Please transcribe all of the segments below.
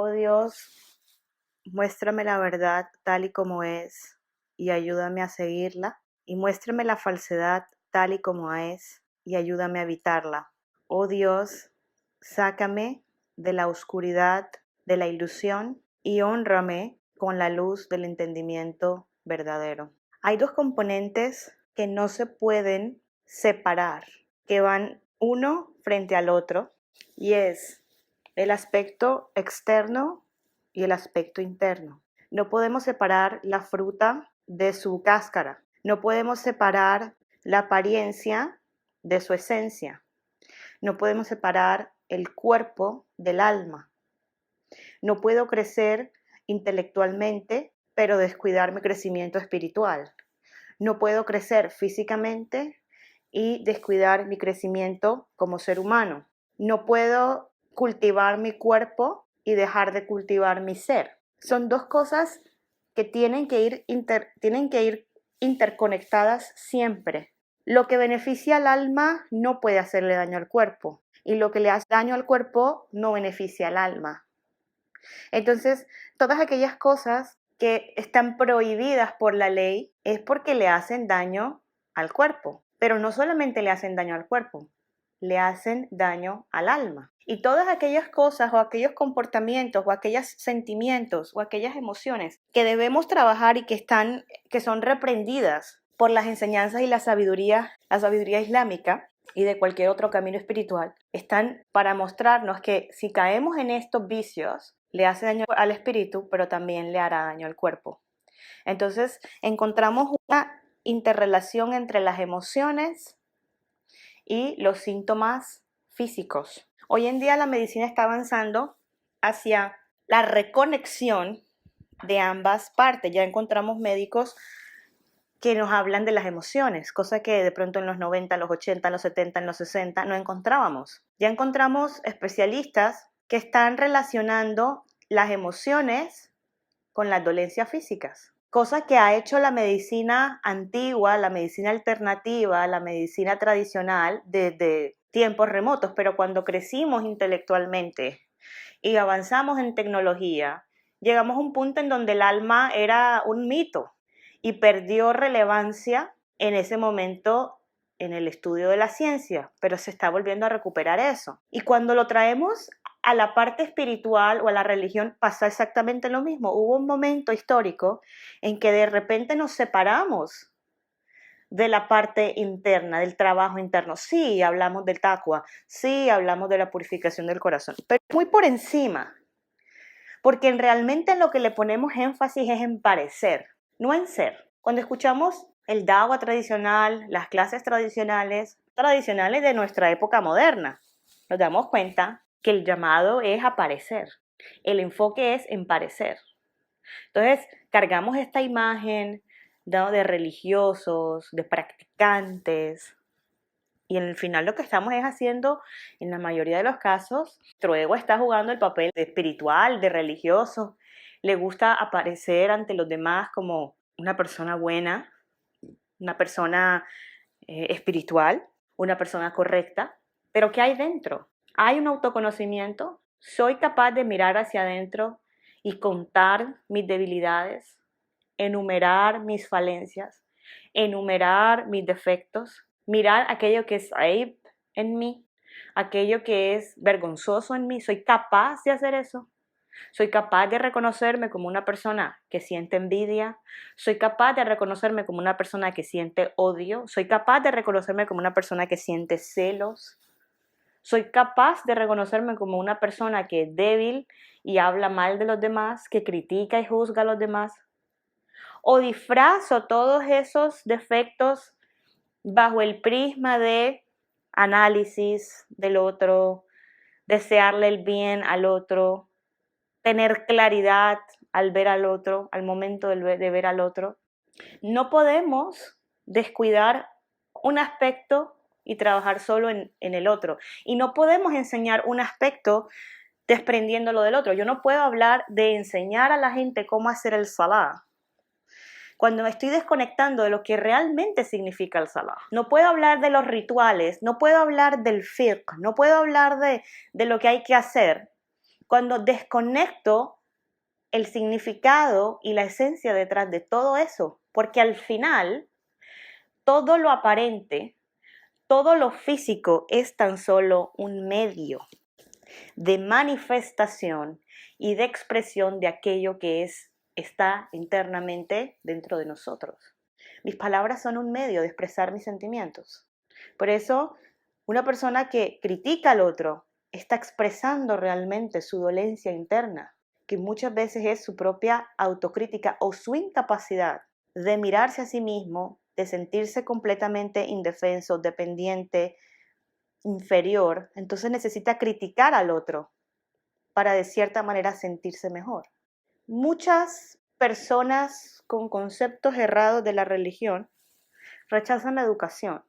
Oh Dios, muéstrame la verdad tal y como es y ayúdame a seguirla. Y muéstrame la falsedad tal y como es y ayúdame a evitarla. Oh Dios, sácame de la oscuridad de la ilusión y hónrame con la luz del entendimiento verdadero. Hay dos componentes que no se pueden separar, que van uno frente al otro, y es el aspecto externo y el aspecto interno. No podemos separar la fruta de su cáscara. No podemos separar la apariencia de su esencia. No podemos separar el cuerpo del alma. No puedo crecer intelectualmente, pero descuidar mi crecimiento espiritual. No puedo crecer físicamente y descuidar mi crecimiento como ser humano. No puedo cultivar mi cuerpo y dejar de cultivar mi ser. Son dos cosas que tienen que ir interconectadas siempre. Lo que beneficia al alma no puede hacerle daño al cuerpo, y lo que le hace daño al cuerpo no beneficia al alma. Entonces, todas aquellas cosas que están prohibidas por la ley es porque le hacen daño al cuerpo, pero no solamente le hacen daño al cuerpo, le hacen daño al alma. Y todas aquellas cosas o aquellos comportamientos o aquellos sentimientos o aquellas emociones que debemos trabajar y que son reprendidas por las enseñanzas y la sabiduría islámica y de cualquier otro camino espiritual, están para mostrarnos que si caemos en estos vicios, le hace daño al espíritu, pero también le hará daño al cuerpo. Entonces, encontramos una interrelación entre las emociones y los síntomas físicos. Hoy en día la medicina está avanzando hacia la reconexión de ambas partes. Ya encontramos médicos que nos hablan de las emociones, cosa que de pronto en los 90, en los 80, en los 70, en los 60 no encontrábamos. Ya encontramos especialistas que están relacionando las emociones con las dolencias físicas, cosa que ha hecho la medicina antigua, la medicina alternativa, la medicina tradicional desde tiempos remotos, pero cuando crecimos intelectualmente y avanzamos en tecnología, llegamos a un punto en donde el alma era un mito y perdió relevancia en ese momento en el estudio de la ciencia, pero se está volviendo a recuperar eso. Y cuando lo traemos a la parte espiritual o a la religión pasa exactamente lo mismo. Hubo un momento histórico en que de repente nos separamos de la parte interna, del trabajo interno. Sí, hablamos del taqwa, sí, hablamos de la purificación del corazón, pero muy por encima, porque realmente en lo que le ponemos énfasis es en parecer, no en ser. Cuando escuchamos el dawa tradicional, las clases tradicionales de nuestra época moderna, nos damos cuenta que el llamado es a parecer, el enfoque es en parecer. Entonces, cargamos esta imagen, ¿no?, de religiosos, de practicantes, y en el final lo que estamos es haciendo, en la mayoría de los casos, nuestro ego está jugando el papel de espiritual, de religioso, le gusta aparecer ante los demás como una persona buena, una persona espiritual, una persona correcta, pero ¿qué hay dentro? ¿Hay un autoconocimiento? ¿Soy capaz de mirar hacia adentro y contar mis debilidades, enumerar mis falencias, enumerar mis defectos, mirar aquello que es aib en mí, aquello que es vergonzoso en mí? ¿Soy capaz de hacer eso? ¿Soy capaz de reconocerme como una persona que siente envidia? ¿Soy capaz de reconocerme como una persona que siente odio? ¿Soy capaz de reconocerme como una persona que siente celos? ¿Soy capaz de reconocerme como una persona que es débil y habla mal de los demás, que critica y juzga a los demás? ¿O disfrazo todos esos defectos bajo el prisma de análisis del otro, desearle el bien al otro, tener claridad al ver al otro, al momento de ver al otro? No podemos descuidar un aspecto y trabajar solo en el otro. Y no podemos enseñar un aspecto desprendiéndolo del otro. Yo no puedo hablar de enseñar a la gente cómo hacer el salah cuando me estoy desconectando de lo que realmente significa el salah. No puedo hablar de los rituales, no puedo hablar del fiqh, no puedo hablar de lo que hay que hacer Cuando desconecto el significado y la esencia detrás de todo eso, porque al final todo lo aparente, todo lo físico es tan solo un medio de manifestación y de expresión de aquello que está internamente dentro de nosotros. Mis palabras son un medio de expresar mis sentimientos. Por eso, una persona que critica al otro está expresando realmente su dolencia interna, que muchas veces es su propia autocrítica o su incapacidad de mirarse a sí mismo, de sentirse completamente indefenso, dependiente, inferior. Entonces necesita criticar al otro para de cierta manera sentirse mejor. Muchas personas con conceptos errados de la religión rechazan la educación,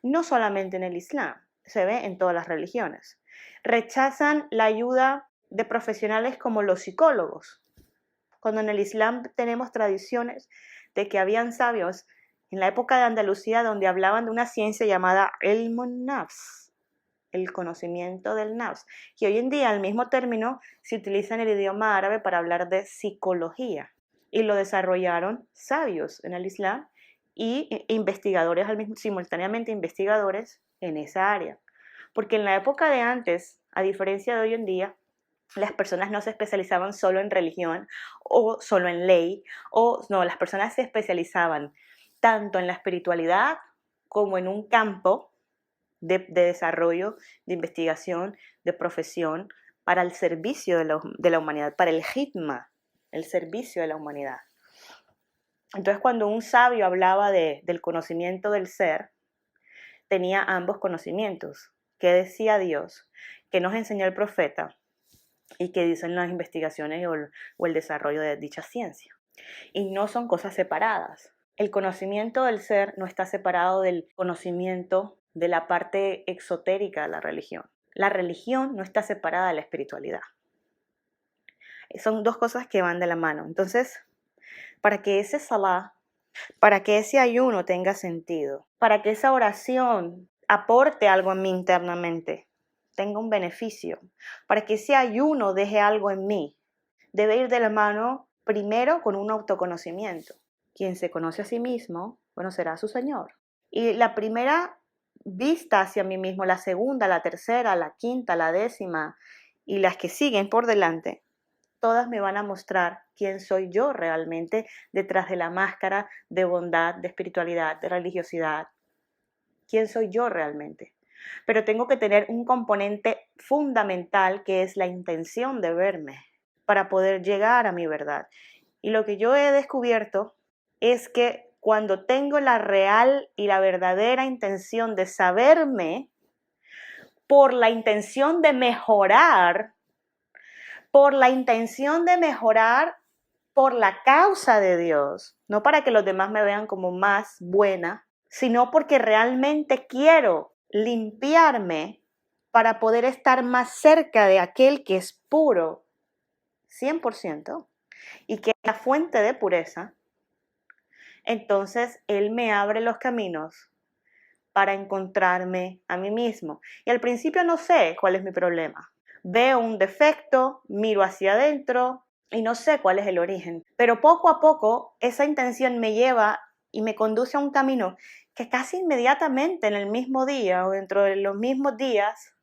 no solamente en el Islam, se ve en todas las religiones. Rechazan la ayuda de profesionales como los psicólogos, cuando en el Islam tenemos tradiciones de que habían sabios en la época de Andalucía donde hablaban de una ciencia llamada Ilmun Nafs, el conocimiento del nafs, y hoy en día el mismo término se utiliza en el idioma árabe para hablar de psicología, y lo desarrollaron sabios en el Islam y investigadores simultáneamente investigadores en esa área. Porque en la época de antes, a diferencia de hoy en día, las personas no se especializaban solo en religión o solo en ley, o no, las personas se especializaban tanto en la espiritualidad como en un campo de desarrollo, de investigación, de profesión para el servicio de la humanidad, para el hidma, el servicio de la humanidad. Entonces, cuando un sabio hablaba del conocimiento del ser, tenía ambos conocimientos. ¿Qué decía Dios? ¿Qué nos enseñó el profeta? Y qué dicen las investigaciones o el desarrollo de dicha ciencia. Y no son cosas separadas. El conocimiento del ser no está separado del conocimiento de la parte exotérica de la religión. La religión no está separada de la espiritualidad. Son dos cosas que van de la mano. Entonces, para que ese salah, para que ese ayuno tenga sentido, para que esa oración aporte algo en mí internamente, tenga un beneficio, para que ese ayuno deje algo en mí, debe ir de la mano primero con un autoconocimiento. Quien se conoce a sí mismo, conocerá a su Señor. Y la primera vista hacia mí mismo, la segunda, la tercera, la quinta, la décima y las que siguen por delante, todas me van a mostrar quién soy yo realmente detrás de la máscara de bondad, de espiritualidad, de religiosidad. ¿Quién soy yo realmente? Pero tengo que tener un componente fundamental que es la intención de verme para poder llegar a mi verdad. Y lo que yo he descubierto es que cuando tengo la real y la verdadera intención de saberme, por la intención de mejorar, por la intención de mejorar por la causa de Dios, no para que los demás me vean como más buena, sino porque realmente quiero limpiarme para poder estar más cerca de aquel que es puro, 100%, y que es la fuente de pureza. Entonces Él me abre los caminos para encontrarme a mí mismo. Y al principio no sé cuál es mi problema. Veo un defecto, miro hacia adentro y no sé cuál es el origen. Pero poco a poco esa intención me lleva y me conduce a un camino que casi inmediatamente en el mismo día o dentro de los mismos días,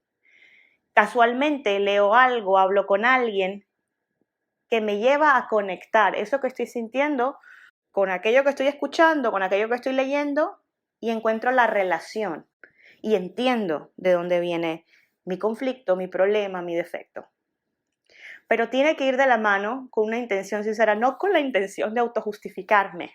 casualmente leo algo, hablo con alguien que me lleva a conectar eso que estoy sintiendo con aquello que estoy escuchando, con aquello que estoy leyendo, y encuentro la relación y entiendo de dónde viene mi conflicto, mi problema, mi defecto. Pero tiene que ir de la mano con una intención sincera, no con la intención de autojustificarme,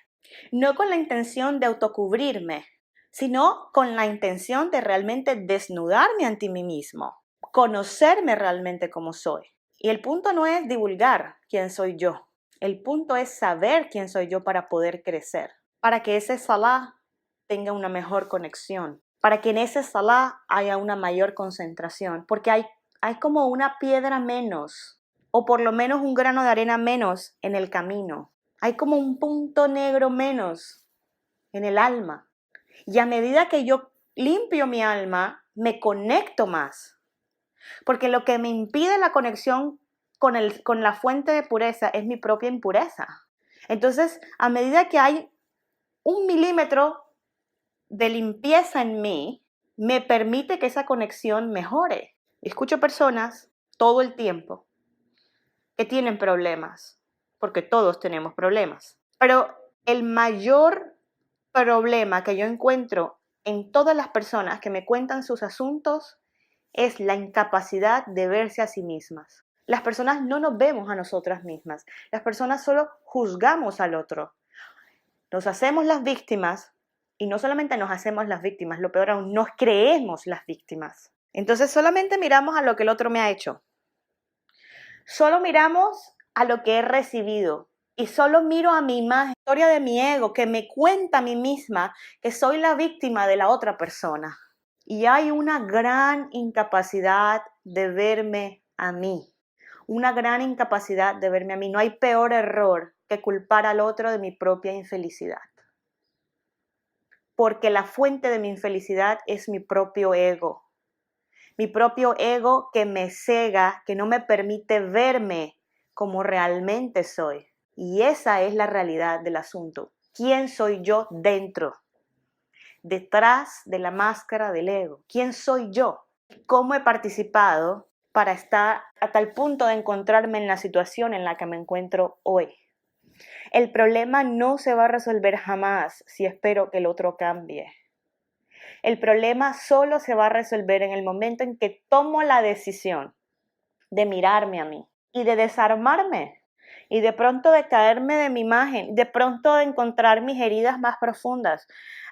no con la intención de autocubrirme, sino con la intención de realmente desnudarme ante mí mismo, conocerme realmente como soy. Y el punto no es divulgar quién soy yo, el punto es saber quién soy yo para poder crecer, para que ese salah tenga una mejor conexión, para que en ese salah haya una mayor concentración, porque hay como una piedra menos, o por lo menos un grano de arena menos en el camino. Hay como un punto negro menos en el alma. Y a medida que yo limpio mi alma, me conecto más. Porque lo que me impide la conexión con la fuente de pureza es mi propia impureza. Entonces, a medida que hay 1 milímetro de limpieza en mí, me permite que esa conexión mejore. Escucho personas todo el tiempo que tienen problemas, porque todos tenemos problemas. Pero el mayor problema que yo encuentro en todas las personas que me cuentan sus asuntos es la incapacidad de verse a sí mismas. Las personas no nos vemos a nosotras mismas. Las personas solo juzgamos al otro. Nos hacemos las víctimas y no solamente nos hacemos las víctimas, lo peor aún, nos creemos las víctimas. Entonces solamente miramos a lo que el otro me ha hecho. Solo miramos a lo que he recibido y solo miro a mi imagen, la historia de mi ego que me cuenta a mí misma que soy la víctima de la otra persona. Y hay una gran incapacidad de verme a mí. Una gran incapacidad de verme a mí. No hay peor error que culpar al otro de mi propia infelicidad. Porque la fuente de mi infelicidad es mi propio ego. Mi propio ego que me cega, que no me permite verme como realmente soy. Y esa es la realidad del asunto. ¿Quién soy yo dentro? Detrás de la máscara del ego. ¿Quién soy yo? ¿Cómo he participado para estar a tal punto de encontrarme en la situación en la que me encuentro hoy? El problema no se va a resolver jamás si espero que el otro cambie. El problema solo se va a resolver en el momento en que tomo la decisión de mirarme a mí y de desarmarme y de pronto de caerme de mi imagen, de pronto de encontrar mis heridas más profundas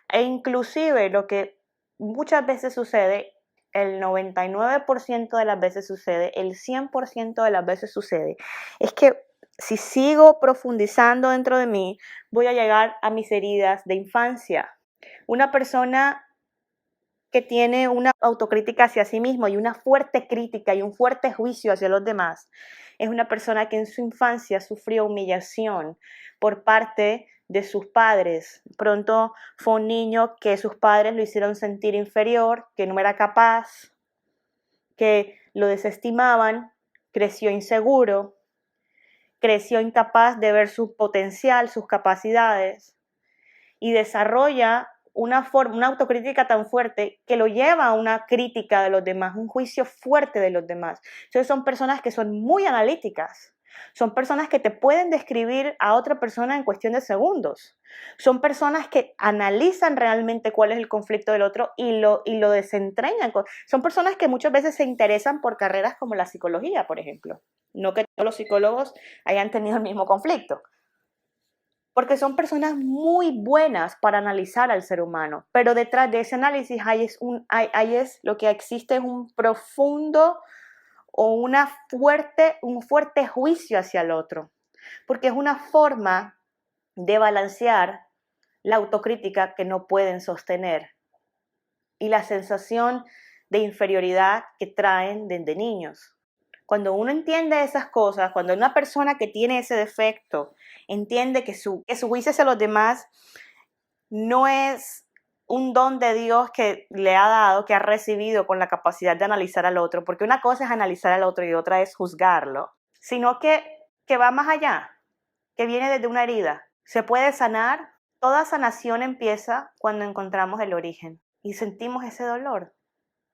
e inclusive lo que muchas veces sucede, el 99% de las veces sucede, el 100% de las veces sucede, es que si sigo profundizando dentro de mí, voy a llegar a mis heridas de infancia. Una persona que tiene una autocrítica hacia sí mismo y una fuerte crítica y un fuerte juicio hacia los demás, es una persona que en su infancia sufrió humillación por parte de sus padres. Pronto fue un niño que sus padres lo hicieron sentir inferior, que no era capaz, que lo desestimaban, creció inseguro, creció incapaz de ver su potencial, sus capacidades y desarrolla una autocrítica tan fuerte que lo lleva a una crítica de los demás, un juicio fuerte de los demás. Entonces son personas que son muy analíticas, son personas que te pueden describir a otra persona en cuestión de segundos, son personas que analizan realmente cuál es el conflicto del otro y lo desentrañan. Son personas que muchas veces se interesan por carreras como la psicología, por ejemplo. No que todos los psicólogos hayan tenido el mismo conflicto, porque son personas muy buenas para analizar al ser humano, pero detrás de ese análisis lo que existe es un profundo o un fuerte juicio hacia el otro, porque es una forma de balancear la autocrítica que no pueden sostener y la sensación de inferioridad que traen desde niños. Cuando uno entiende esas cosas, cuando una persona que tiene ese defecto entiende que su juicio hacia los demás no es un don de Dios que le ha dado, que ha recibido con la capacidad de analizar al otro, porque una cosa es analizar al otro y otra es juzgarlo, sino que va más allá, que viene desde una herida. Se puede sanar. Toda sanación empieza cuando encontramos el origen y sentimos ese dolor.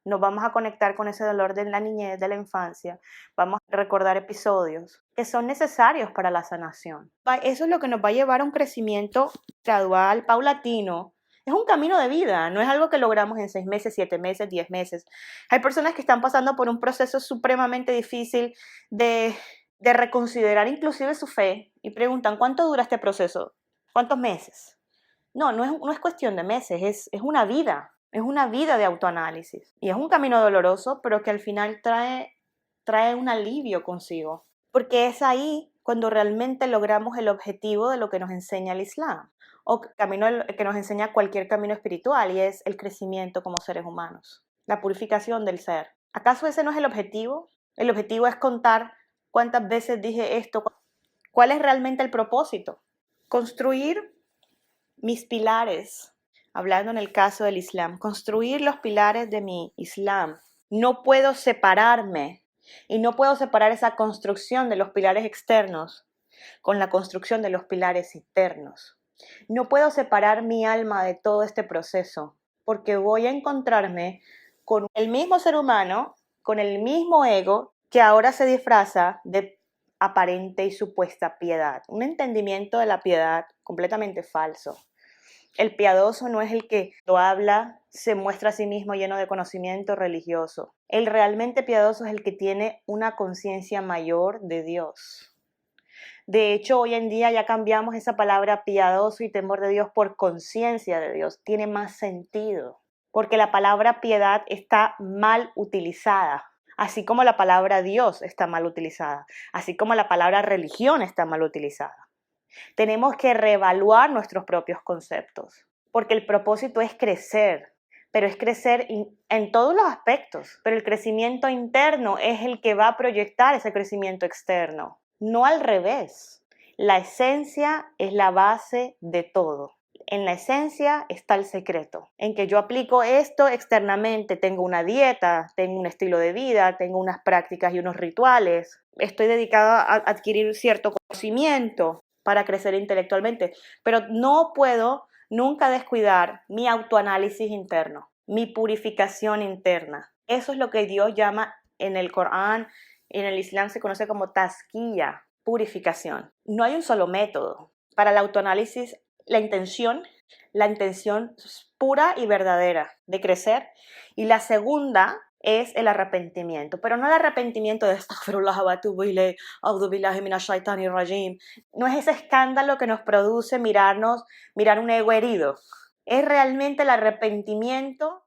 Nos vamos a conectar con ese dolor de la niñez, de la infancia. Vamos a recordar episodios que son necesarios para la sanación. Eso es lo que nos va a llevar a un crecimiento gradual, paulatino. Es un camino de vida, no es algo que logramos en 6 meses, 7 meses, 10 meses. Hay personas que están pasando por un proceso supremamente difícil de reconsiderar inclusive su fe y preguntan, ¿cuánto dura este proceso? ¿Cuántos meses? No es cuestión de meses, es una vida. Es una vida de autoanálisis y es un camino doloroso, pero que al final trae un alivio consigo, porque es ahí cuando realmente logramos el objetivo de lo que nos enseña el Islam o camino que nos enseña cualquier camino espiritual, y es el crecimiento como seres humanos, la purificación del ser. ¿Acaso ese no es el objetivo? El objetivo es contar cuántas veces dije esto, cuál es realmente el propósito. Construir mis pilares. Hablando en el caso del Islam, construir los pilares de mi Islam, No puedo separarme y no puedo separar esa construcción de los pilares externos con la construcción de los pilares internos. No puedo separar mi alma de todo este proceso porque voy a encontrarme con el mismo ser humano, con el mismo ego que ahora se disfraza de aparente y supuesta piedad. Un entendimiento de la piedad completamente falso. El piadoso no es el que lo habla, se muestra a sí mismo lleno de conocimiento religioso. El realmente piadoso es el que tiene una conciencia mayor de Dios. De hecho, hoy en día ya cambiamos esa palabra piadoso y temor de Dios por conciencia de Dios. Tiene más sentido, porque la palabra piedad está mal utilizada, así como la palabra Dios está mal utilizada, así como la palabra religión está mal utilizada. Tenemos que reevaluar nuestros propios conceptos, porque el propósito es crecer, pero es crecer en todos los aspectos, pero el crecimiento interno es el que va a proyectar ese crecimiento externo, no al revés. La esencia es la base de todo. En la esencia está el secreto, en que yo aplico esto externamente, tengo una dieta, tengo un estilo de vida, tengo unas prácticas y unos rituales, estoy dedicada a adquirir cierto conocimiento para crecer intelectualmente, pero no puedo nunca descuidar mi autoanálisis interno, mi purificación interna. Eso es lo que Dios llama en el Corán, en el Islam se conoce como tazkiya, purificación. No hay un solo método. Para el autoanálisis, la intención pura y verdadera de crecer. Y la segunda es el arrepentimiento, pero no el arrepentimiento de astaghfirullah wa atubu ilayh, a'udhu billahi minash shaitanir rajim. No es ese escándalo que nos produce mirar un ego herido. Es realmente el arrepentimiento